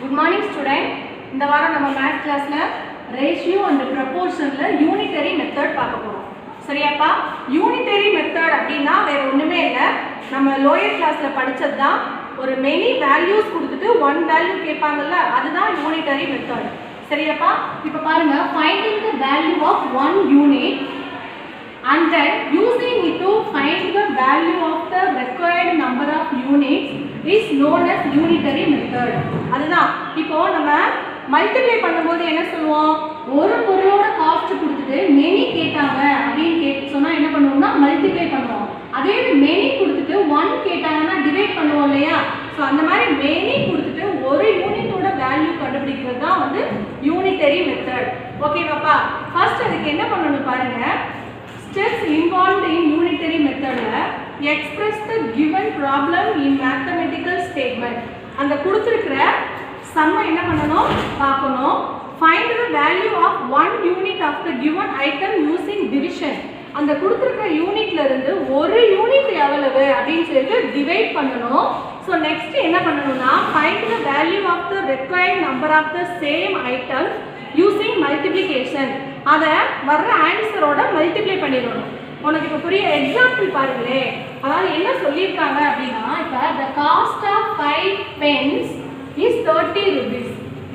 Good morning student. இந்த வாரம் நம்ம மேத்ஸ் கிளாஸ்ல ரேஷியோ அண்ட் ப்ரொபோர்ஷன்ல யூனிட்டரி மெத்தட் பார்க்க போறோம். சரியாப்பா? யூனிட்டரி மெத்தட் அப்படினா வேற ஒண்ணுமே இல்ல. நம்ம லோயர் கிளாஸ்ல படிச்சது தான். ஒரு many values கொடுத்துட்டு one value கேட்பாங்கல்ல, அதுதான் யூனிட்டரி மெத்தட். சரியாப்பா? இப்போ பாருங்க, finding the value of one unit and then using it to find the value of the required number of units is known as unitary method. அதுதான் இப்போ நம்ம multiply பண்ணும்போது என்ன சொல்லுவோம், ஒரு பொருளோட காஸ்ட் கொடுத்துட்டு many கேட்டாங்க அப்படின்னு சொன்னா என்ன பண்ணுவோம்னா மல்டிப்ளை பண்ணுவோம். அதே many கொடுத்துட்டு 1 கேட்டாங்கன்னா டிவைட் பண்ணுவோம் இல்லையா? ஸோ அந்த மாதிரி many கொடுத்துட்டு ஒரு யூனிட்டோட வேல்யூ கண்டுபிடிக்கிறது தான் வந்து யூனிட்டரி மெத்தட். ஓகேவாப்பா? ஃபர்ஸ்ட் அதுக்கு என்ன பண்ணணும் பாருங்க. Steps involved in unitary method express the given problem in mathematical statement. அந்த கொடுத்திருக்கிற சம்மை என்ன பண்ணணும் பார்க்கணும். Find the value of one unit of the given item using division. அந்த கொடுத்திருக்கிற யூனிட்ல இருந்து ஒரு யூனிட் எவ்வளவு அப்படினு சொல்லிட்டு டிவைட் பண்ணனும். So next என்ன பண்ணனும்னா find the value of the required number of the same items using multiplication. அத வர்ற ஆன்சரோட மல்டிப்ளை பண்ணிடணும். உங்களுக்கு இப்ப புரிய எக்ஸாம்பிள் பாருங்களே. அதாவது என்ன சொல்லிருக்காங்க அப்படினா, இப்ப the cost of 5 pence is 30 rupees.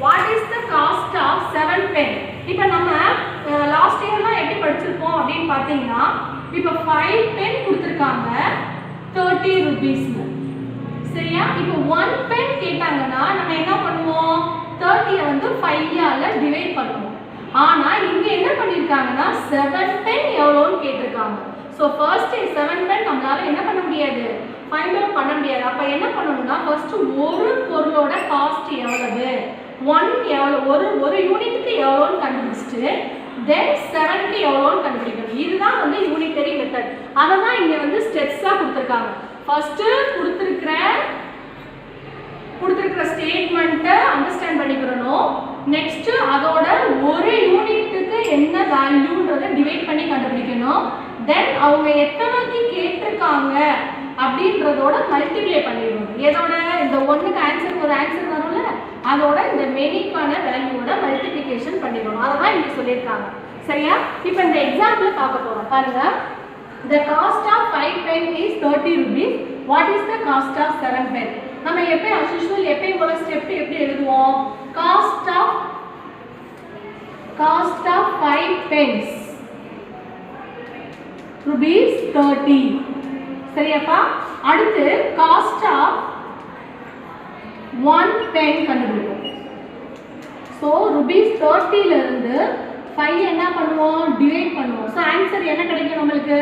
What is the cost of 7 pence? இப்ப நம்ம லாஸ்ட் இயர்லாம் எப்படி படிச்சிருப்போம் அப்படினு பாத்தீங்கன்னா, இப்ப 5 pen கொடுத்திருக்காங்க 30 rupees. சரியா? இப்போ 1 pen கேட்டாங்கன்னா நம்ம என்ன பண்ணுவோம், 30 வந்து 5 ஆல டிவைட் பண்ணுவோம். ஆனா இங்க என்ன பண்ணிருக்காங்கன்னா 7 pen எவ்வளவுன்னு கேட்டிருக்காங்க. சோ ஃபர்ஸ்ட் 7 pen நம்மளால என்ன பண்ண முடியாது, ஃபைண்ட் அவுட் பண்ண முடியாது. அப்ப என்ன பண்ணனும்னா ஃபர்ஸ்ட் ஒரு பொருளோட காஸ்ட் எவ்வளவு, 1 எவ்வளவு, ஒரு யூனிட்டுக்கு எவ்வளவுன்னு கண்டுபிடிச்சிட்டு தென் 7க்கு எவ்வளவுன்னு கண்டுபிடிக்கணும். இதுதான் வந்து யூனிட்டரி மெத்தட். அத தான் இங்க வந்து ஸ்டெப்ஸா கொடுத்திருக்காங்க. ஃபர்ஸ்ட் கொடுத்திருக்கிற ஸ்டேட்மென்ட்டை அண்டர்ஸ்டாண்ட் பண்ணிக்கணும். நெக்ஸ்ட் அதோட ஒரு யூனிட்டுக்கு என்ன வேல்யூன்றதை டிவைட் பண்ணி கண்டுபிடிக்கணும். தென் அவங்க எத்தனைக்கு கேட்டிருக்காங்க அப்படின்றதோட மல்டிப்ளை பண்ணிடணும். எதோட, இந்த ஒன்றுக்கு ஆன்சர் ஒரு ஆன்சர் வரும்ல, அதோட இந்த மெனிக்கான வேல்யூவோட மல்டிப்ளிகேஷன் பண்ணிடணும். அதை தான் இங்கே சொல்லியிருக்காங்க. சரியா? இப்போ இந்த எக்ஸாம்பிள் பார்க்க போகிறோம். பாருங்க, the cost of 5 pen is 30 rupees. What is the cost of 7 pen? நம்ம எப்பவும் as usual எப்பவும் போல ஸ்டெப் எப்படி எழுதுவோம், cost of 5 pence rupees 30. சரியாப்பா? அடுத்து cost of 1 pen கண்டுபிடிப்போம். சோ rupees 30 ல இருந்து 5 என்ன பண்ணுவோம், டிவைட் பண்ணுவோம். சோ ஆன்சர் என்ன கிடைக்கும் நம்மளுக்கு,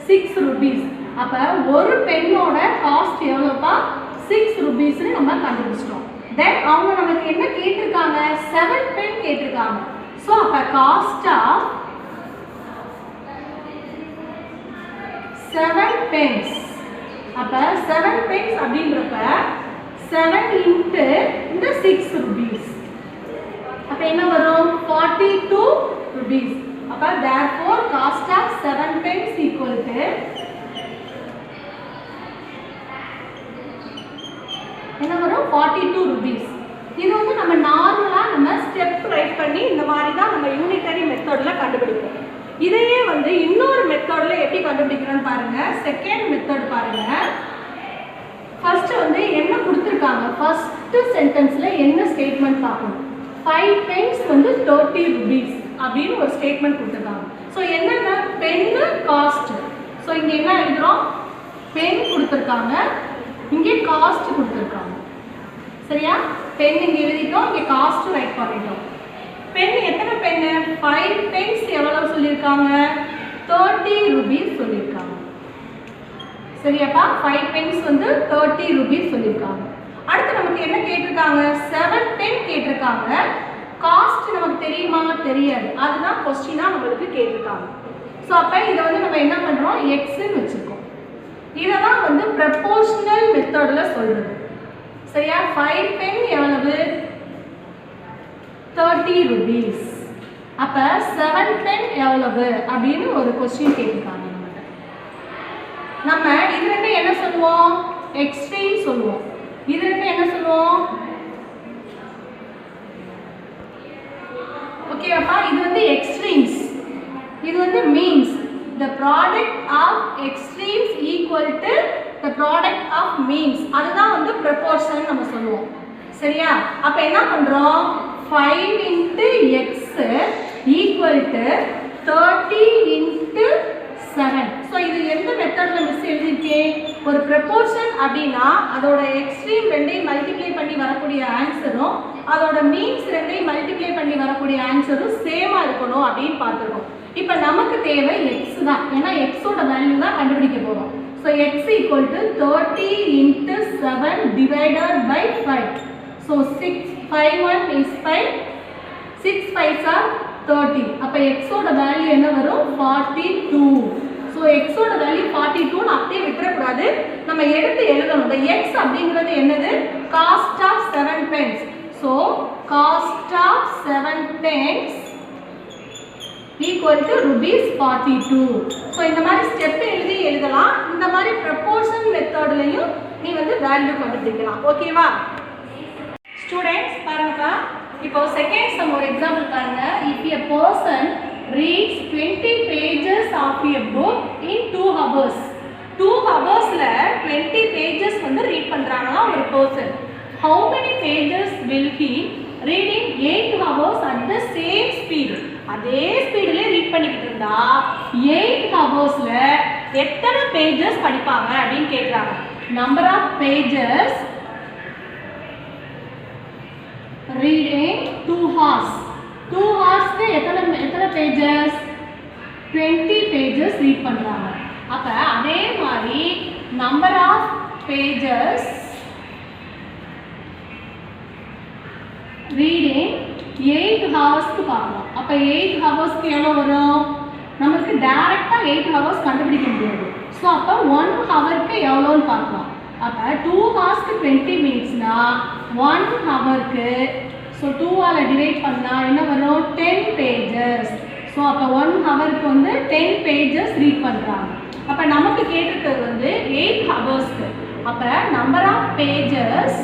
6 rupees. அப்ப ஒரு பென்னோட காஸ்ட் எவ்வளவுப்பா, 6 rupees னு நம்ம கண்டுபிடிச்சிட்டோம். தென் அவங்க நமக்கு என்ன கேட்டிருக்காங்க, 7 pen கேட்டிருக்காங்க. சோ அப்ப காஸ்ட் ஆஃப் 7 pence. அப்ப 7 pence அப்படிங்கறப்ப 7 into இந்த 6 rupees. அப்ப என்ன வரும், 42 rupees. அப்ப therefore cost of 7 pence equal to என்ன வரும், 42 rupees. இது வந்து நம்ம நார்மலா நம்ம ஸ்டெப் ரைட் பண்ணி இந்த மாதிரி தான் நம்ம யூனிட்டரி மெத்தட்ல கண்டுபிடிப்போம். இதையே வந்து இன்னொரு மெத்தட்ல எப்படி கண்டுபிடிக்கிறோம்னு பாருங்க. செகண்ட் மெத்தட் பாருங்க. ஃபர்ஸ்ட் வந்து என்ன கொடுத்திருக்காங்க, ஃபர்ஸ்ட் சென்டென்ஸ்ல என்ன ஸ்டேட்மென்ட் பார்க்கணும். 5 pence வந்து 30 rupees அப்படின்னு ஒரு ஸ்டேட்மென்ட் கொடுத்திருக்காங்க. சோ என்னன்னா பென் காஸ்ட். சோ இங்க என்ன எழுதுறோம், பென் கொடுத்திருக்காங்க, இங்க காஸ்ட் கொடுத்திருக்காங்க. சரியா? பென் இங்க எழுதிட்டோம், இங்க காஸ்ட் ரைட் பண்ணிட்டோம். பென் எத்தனை பென், 5 pence எவ்வளவு சொல்லிருக்காங்க, 30 rupees சொல்லிருக்காங்க. சரியாப்பா? 5 pence வந்து 30 rupees சொல்லிருக்காங்க. அடுத்து நமக்கு என்ன கேட்டிருக்காங்க, 7 pen கேட்டிருக்காங்க. காஸ்ட் நமக்கு தெரியுமா, தெரியாது. அதுதான் क्वेश्चनா நமக்கு கேட்டிருக்காங்க. சோ அப்ப இத வந்து நம்ம என்ன பண்றோம், x ன்னு வெச்சிருக்கோம். இததான் வந்து ப்ரொபோர்ஷனல் மெத்தட்ல சொல்றது. சரியா? 5 pen எவ்வளவு, 30 rupees. அப்ப 7 pen எவ்வளவு அப்படினு ஒரு क्वेश्चन கேட்டிருக்காங்க நமக்கு. நம்ம இதுல என்ன சொல்லுவோம், x3 சொல்லுவோம். இதுல என்ன சொல்லுவோம், ஓகேவாப்பா? இது வந்து எக்ஸ்ட்ரீம்ஸ், இது வந்து means. the product of extremes equal to the product of means. அதுதான் வந்து proportion நம்ம சொல்லுவோம். சரியா? அப்ப என்ன பண்றோம்? 5 into x equal to 30 into 7. So இது எந்த மெத்தட்ல மிஸ் எழுதியிருக்கேன்? ஒரு ப்ரொபோர்ஷன் அப்படின்னா அதோட எக்ஸ்ட்ரீம் ரெண்டையும் மல்டிப்ளை பண்ணி வரக்கூடிய ஆன்சரும் அதோட மீன்ஸ் ரெண்டையும் மல்டிப்ளை பண்ணி வரக்கூடிய ஆன்சரும் சேமா இருக்கணும் அப்படின்னு பார்த்துருக்கோம். இப்போ நமக்கு தேவை எக்ஸ் தான், ஏன்னா எக்ஸோட வேல்யூ தான் கண்டுபிடிக்க போகிறோம். So X equal to 30 into 7 divided by 5. So 6 5 1 is 5, 6 5s are 30. அப்போ எக்ஸோட வேல்யூ என்ன வரும்? 42. ஸோ எக்ஸோட வேல்யூ 42 அப்படியே விட்டுறக்கூடாது, நம்ம எடுத்து எழுதணும். இந்த எக்ஸ் அப்படிங்கிறது என்னது? Cost of 7 pence. So cost of 7 pence equal to rupees 42. So இந்த மாதிரி ஸ்டெப் எழுதி எழுதலாம். இந்த மாதிரி ப்ரொபோர்ஷன் மெத்தட்லையும் நீ வந்து வேல்யூ கண்டுபிடிக்கலாம். ஓகேவா ஸ்டூடெண்ட்ஸ்? பாருங்க, இப்போ செகண்ட் சம் ஒரு எக்ஸாம்பிள் பாருங்க. If a person reads 20 pages of a book in 2 hours. 2 hoursல 20 pages வந்து ரீட் பண்றாங்களா ஒரு person. How many pages will he read in 8 hours at the same speed? அதே ஸ்பீட்ல ரீட் பண்ணிக்கிட்டு இருந்தா 8 hoursல எத்தனை pages படிப்பாங்க அப்படின்னு கேக்குறாங்க. Number of pages reading 2 hours. 2 hoursக்கு எத்தனை pages? 20 pages ரீட் பண்றாங்க. அப்ப அதே மாதிரி number of pages reading 8 hoursக்கு பார்க்கலாம். அப்ப 8 hoursக்கு எவ்வளவு வரும்? நமக்கு டைரக்டா 8 hours கண்டுபிடிக்க முடியாது. சோ அப்ப 1 ஹவருக்கு எவ்வளவுன்னு பார்க்கலாம். அப்ப 2 hoursக்கு 20 மினிட்ஸ்னா 1 ஹவருக்கு ஸோ 2 ஆல டிவைட் பண்ணா என்ன வரும்? 10 pages. ஸோ அப்போ 1 ஹவருக்கு வந்து 10 pages ரீட் பண்ணுறாங்க. அப்போ நமக்கு கேட்டிருக்கிறது வந்து 8 ஹவர்ஸ்க்கு. அப்போ number of pages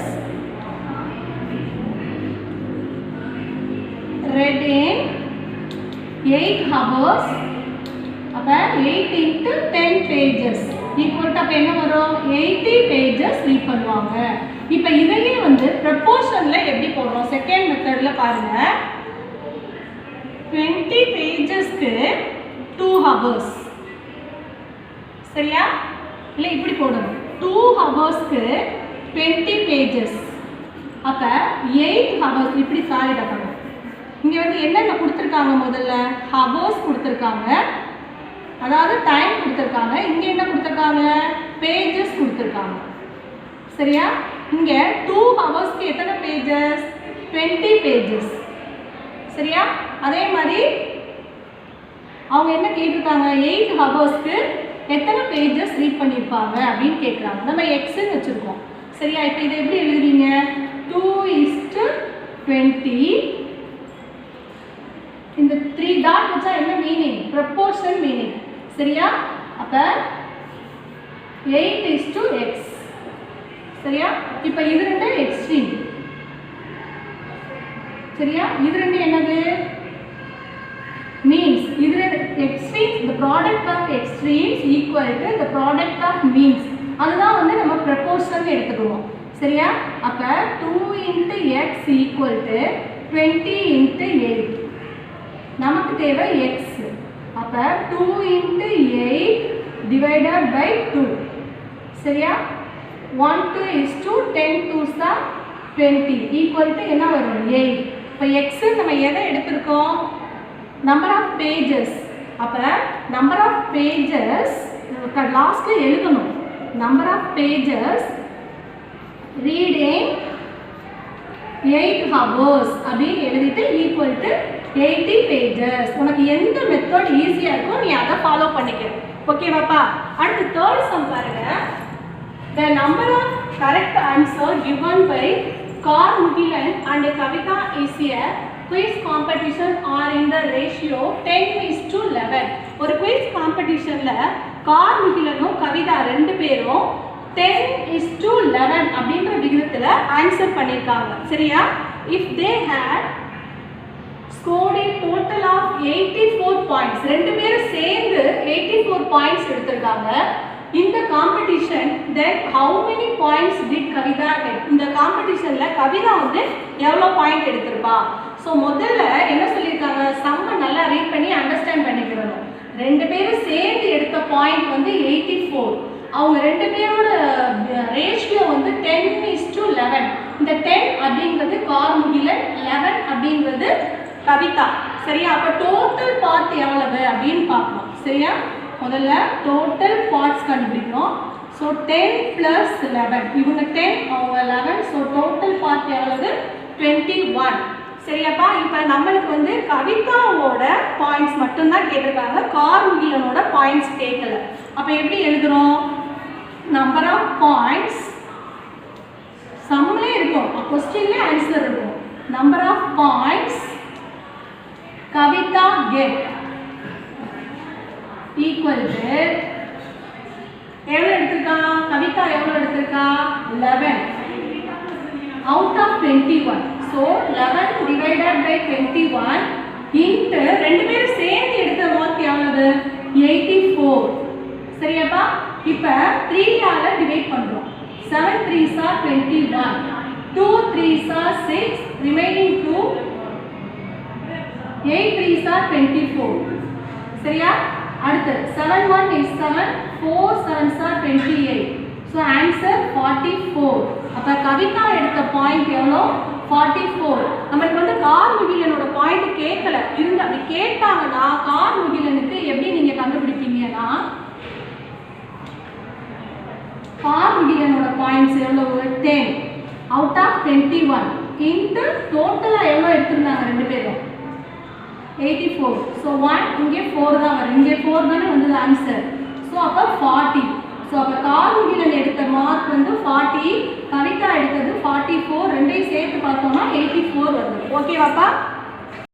read in 8 hours. அப்போ 8 into 10 pages equal to அப்போ என்ன வரும்? 80 pages ரீட் பண்ணுவாங்க. இப்போ இதையே வந்து ப்ரொபோர்ஷன்ல எப்படி போடுறோம்? செகண்ட் மெத்தட்ல பாருங்க. 20 பேஜஸ்க்கு 2 ஹவர்ஸ். சரியா? இல்ல இப்படி போடணும். 2 ஹவர்ஸ்க்கு 20 பேஜஸ். அப்ப 8 ஹவர்ஸ் இப்படி சாலிடா பண்ணணும். இங்க வந்து என்னென்ன கொடுத்திருக்காங்க? முதல்ல ஹவர்ஸ் கொடுத்திருக்காங்க, அதாவது டைம் கொடுத்திருக்காங்க. இங்க என்ன கொடுத்திருக்காங்க? பேஜஸ் கொடுத்திருக்காங்க. சரியா? இங்க 2 ஹவர்ஸ்க்கு எத்தனை பேஜஸ்? 20 பேஜஸ். சரியா? அதே மாதிரி அவங்க என்ன கேட்டிருக்காங்க? 8 ஹவர்ஸ்க்கு எத்தனை பேஜஸ் ரீட் பண்ணியிருப்பாங்க அப்படின்னு கேட்குறாங்க. நம்ம எக்ஸ்ன்னு வச்சுருக்கோம். சரியா? இப்போ இதை எப்படி எழுதுவீங்க? 2:20. இந்த 3 டாட் வச்சா என்ன மீனிங்? Proportion meaning. சரியா? அப்போ 8:x. சரியா? இப்போ இது ரெண்டு எக்ஸ்ட்ரீம். சரியா? இது ரெண்டு என்னது? மீன்ஸ். இது ரெண்டு extremes. the product of extremes equal to the product of means. அதுதான் வந்து நம்ம ப்ரொபோர்ஷன் எடுத்துக்குவோம். சரியா? அப்ப 2 into x equal to 20 into 8. நமக்கு தேவை x. அப்ப 2 into 8 divided by 2. சரியா? 1 2 is 2, 10 2s are 20 equal to என்ன வரும்? 8. இப்போ x நம்ம எதை எடுத்திருக்கோம்? Number of pages. அப்ப நம்பர் ஆஃப் பேஜஸ் லாஸ்ட்ல எழுதணும். Number of pages reading 8 hours அப்படின்னு எழுதிட்டு ஈக்குவல் டு 80 பேஜஸ். உனக்கு எந்த மெத்தட் ஈஸியா இருக்கோ நீ அதை ஃபாலோ பண்ணிக்க. ஓகேவாப்பா? அடுத்து தேர்ட் சம் பாருங்க. The number of correct answer given by Kar Mugilan and Kavita is a quiz competition are in the ratio 10:11. ஒரு quiz competitionல கார் முகிலனும் கவிதா ரெண்டு பேரும் 10:11 அப்படின்ற விகிதத்துல ஆன்சர் பண்ணிருக்காங்க. சரியா? if they had scored a total of 84 points. ரெண்டு பேரும் சேர்ந்து 84 points எடுத்திருக்காங்க. In the competition, then how many points did Kavita get? இந்த காம்படிஷன்ல கவிதா வந்து எவ்வளவு பாயிண்ட் எடுத்திருப்பா? ஸோ முதல்ல என்ன சொல்லியிருக்காங்க, சம்ம நல்லா ரீட் பண்ணி அண்டர்ஸ்டாண்ட் பண்ணிக்கிறணும். ரெண்டு பேரும் சேர்ந்து எடுத்த பாயிண்ட் வந்து 84. அவங்க ரெண்டு பேரோட ரேஷியோ வந்து 10:11. இந்த 10 அப்படிங்கிறது கார்முகிலன், 11 அப்படிங்கிறது கவிதா. சரியா? அப்போ டோட்டல் பார்ட் எவ்வளவு அப்படின்னு பார்க்கணும். சரியா? முதல்ல டோட்டல் பார்ட்ஸ் கண்டுபிடிக்கணும். ஸோ 10 + 11, இவங்க 10 அவங்க 11. ஸோ டோட்டல் பார்ட் எவ்வளவு? 21. சரியாப்பா? இப்போ நம்மளுக்கு வந்து கவிதாவோட பாயிண்ட்ஸ் மட்டும்தான் கேட்டிருக்காங்க, கார்முகிலனோட பாயிண்ட்ஸ் கேட்கல. அப்போ எப்படி எழுதுறோம்? நம்பர் ஆஃப் பாயிண்ட்ஸ் சம்லே இருக்கும், கொஸ்டின்ல ஆன்சர் இருக்கும். Number of points Kavitha get equal to எவ்வளோ எடுத்திருக்கா கவிதா? எவ்வளோ எடுத்திருக்கா? 11 out of 21. So 11 divided by 21 into ரெண்டு பேரும் சேர்ந்து எடுத்த மார்க் எவ்வளவு? 84. சரியாப்பா? இப்போ 3ஆல டிவைட் பண்ணுறோம். 7 3s are 21, 2 3s are 6, remaining 2, 8 3s are 24. சரியா? அடுத்து 7 1 is 7, 4 7s are 28. So answer 44. அப்போ கவிதா எடுத்த பாயிண்ட் எவ்வளோ? 44. நம்மளுக்கு வந்து கார்முகிலனோட பாயிண்ட் கேட்கல, இருந்து அப்படி கேட்டாங்கன்னா கார்முகிலனுக்கு எப்படி நீங்கள் கண்டுபிடிப்பீங்கன்னா, கார்முகிலனோட பாயிண்ட்ஸ் எவ்வளவு? 10 அவுட் ஆஃப் 21 இன்ட்டு டோட்டலாக எவ்வளோ எடுத்திருந்தாங்க ரெண்டு பேரும்? 84. ஸோ 1 இங்கே 4 தான் வரும், இங்கே 4 தானே வந்தது ஆன்சர். ஸோ அப்போ 40. ஸோ அப்போ கார்முகிலன் எடுத்த மார்க் வந்து 40, கவிதா எடுத்தது 44. ரெண்டையும் சேர்த்து பார்த்தோம்னா 84 வருது. ஓகேவாப்பா?